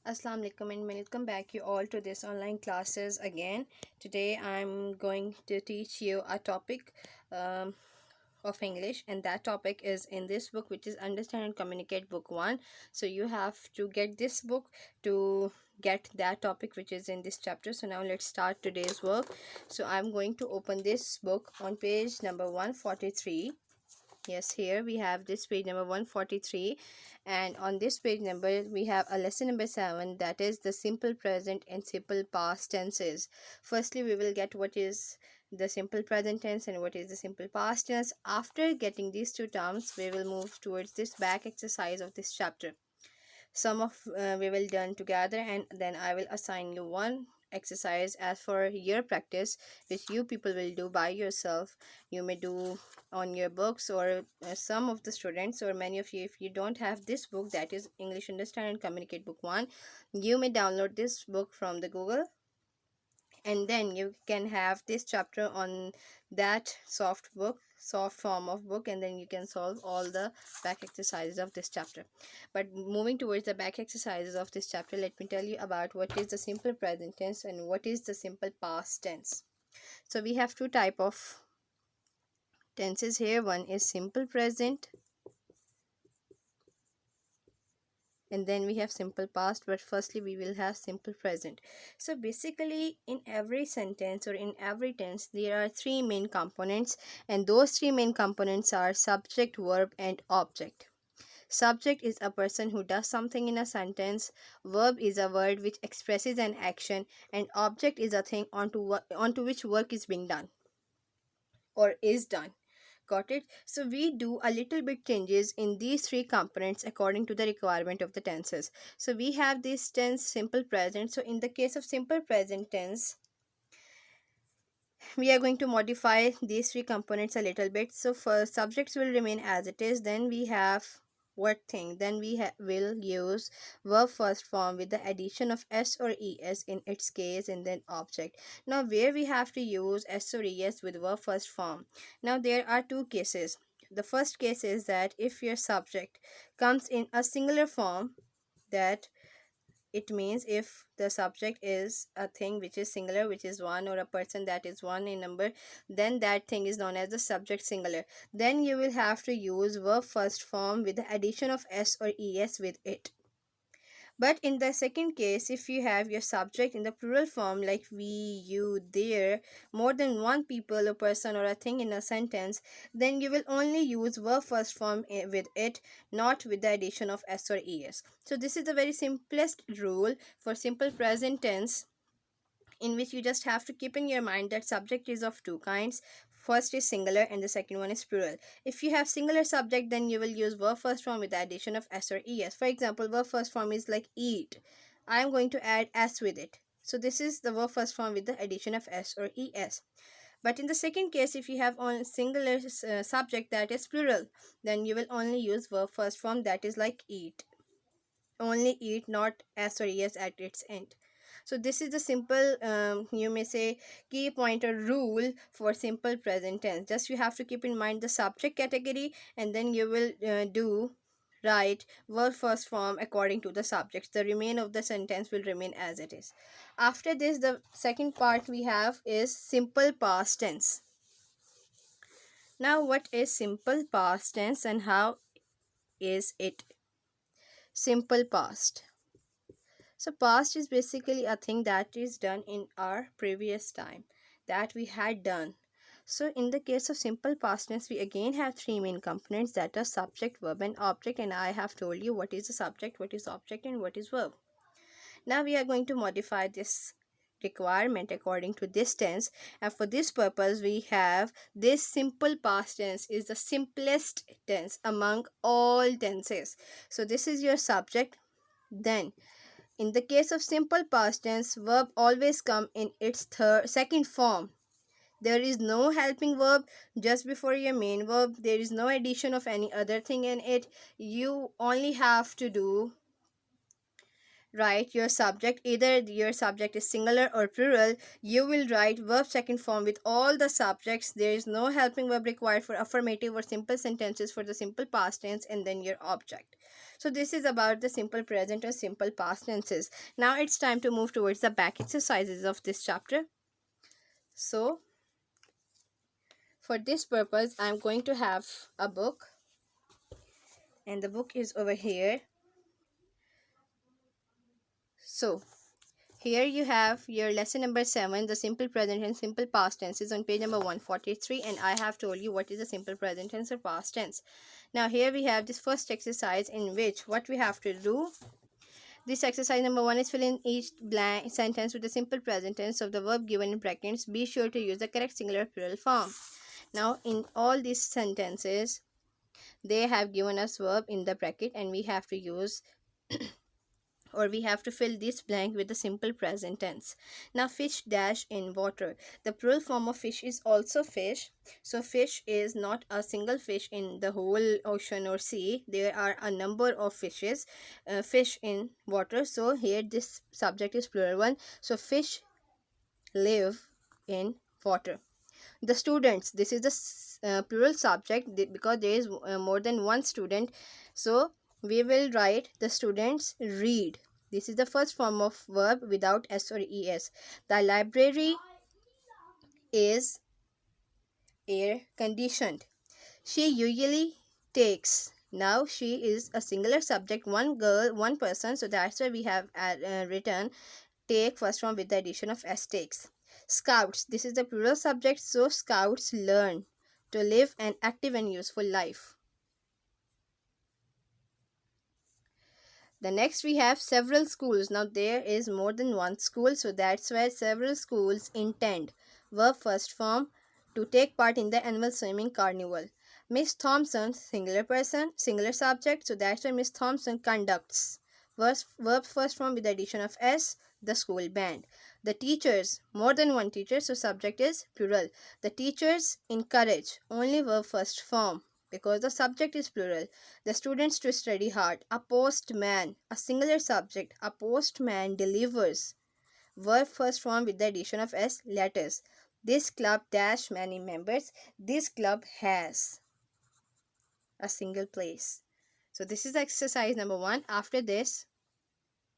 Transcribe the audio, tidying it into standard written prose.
Assalamu alaikum and welcome back you all to this online classes again. Today I'm going to teach you a topic um, of English, and that topic is in this book, which is Understand and Communicate Book 1. So you have to get this book to get that topic which is in this chapter. So now let's start today's work. So I'm going to open this book on page number 143. Yes, here we have this page number 143, and on this page number we have a lesson number 7, that is the simple present and simple past tenses. Firstly, we will get what is the simple present tense and what is the simple past tense. After getting these two terms, we will move towards this back exercise of this chapter. Some of we will done together, and then I will assign you one exercise as for your practice, which you people will do by yourself. You may do on your books, or some of the students or many of you, if you don't have this book, that is English Understand and Communicate Book 1, you may download this book from the Google, and then you can have this chapter on that soft form of book, and then you can solve all the back exercises of this chapter. But moving towards the back exercises of this chapter, let me tell you about what is the simple present tense and what is the simple past tense. So we have two type of tenses here. One is simple present, and then we have simple past, but firstly we will have simple present. So basically in every sentence or in every tense there are three main components, and those three main components are subject, verb and object. Subject is a person who does something in a sentence, verb is a word which expresses an action, and object is a thing onto which work is being done or is done. Got it? So we do a little bit changes in these three components according to the requirement of the tenses. So we have this tense simple present. So in the case of simple present tense, we are going to modify these three components a little bit. So first, subjects will remain as it is. Then we have what thing, then we will use verb first form with the addition of s or es in its case, and then object. Now where we have to use s or es with verb first form, now there are two cases. The first case is that if your subject comes in a singular form, that it means if the subject is a thing which is singular, which is one, or a person that is one in number, then that thing is known as the subject singular. Then you will have to use verb first form with the addition of s or es with it. But in the second case, if you have your subject in the plural form, like we, you, there, more than one people, a person, or a thing in a sentence, then you will only use verb first form with it, not with the addition of s or es. So this is the very simplest rule for simple present tense, in which you just have to keep in your mind that subject is of two kinds. First is singular and the second one is plural. If you have singular subject, then you will use verb first form with the addition of s or es. For example, verb first form is like eat. I am going to add s with it. So this is the verb first form with the addition of s or es. But in the second case, if you have only singular subject, that is plural, then you will only use verb first form, that is like eat. Only eat, not s or es at its end. So this is the simple, you may say, key pointer rule for simple present tense. Just you have to keep in mind the subject category, and then you will write verb first form according to the subjects. The remain of the sentence will remain as it is. After this, the second part we have is simple past tense. Now what is simple past tense and how is it? Simple past. So past is basically a thing that is done in our previous time, that we had done. So in the case of simple past tense, we again have three main components, that are subject, verb and object, and I have told you what is the subject, what is object and what is verb. Now we are going to modify this requirement according to this tense, and for this purpose we have this simple past tense is the simplest tense among all tenses. So this is your subject. Then in the case of simple past tense, verb always come in its second form. There is no helping verb just before your main verb. There is no addition of any other thing in it. You only have to do write your subject. Either your subject is singular or plural, you will write verb second form with all the subjects. There is no helping verb required for affirmative or simple sentences for the simple past tense, and then your object. So this is about the simple present or simple past tenses. Now it's time to move towards the back exercises of this chapter. So for this purpose, I'm going to have a book, and the book is over here. So here you have your lesson number 7, the simple present and simple past tenses, on page number 143, and I have told you what is a simple present tense or past tense. Now here we have this first exercise, in which what we have to do. This exercise number 1 is fill in each blank sentence with the simple present tense of the verb given in brackets. Be sure to use the correct singular plural form. Now in all these sentences, they have given us verb in the bracket, and we have to use or we have to fill this blank with the simple present tense. Now fish dash in water. The plural form of fish is also fish. So fish is not a single fish in the whole ocean or sea. There are a number of fishes, fish in water. So here this subject is plural one. So fish live in water. The students, this is the plural subject because there is more than one student. So we will write the students read. This is the first form of verb without s or es. The library is air conditioned. She usually takes. Now she is a singular subject, one girl, one person, so that's why we have written take first form with the addition of s takes. Scouts, this is the plural subject, so scouts learn to live an active and useful life. The next we have several schools. Now there is more than one school, so that's why several schools intend. Verb first form, to take part in the annual swimming carnival. Miss Thompson, singular person, singular subject, so that's why Miss Thompson conducts. Verb first form with the addition of s, the school band. The teachers, more than one teacher, so subject is plural. The teachers encourage, only verb first form because the subject is plural. The students to study hard. A postman, a singular subject. A postman delivers. Verb first form with the addition of s, letters. This club dash many members. This club has a single place. So this is exercise number 1. After this,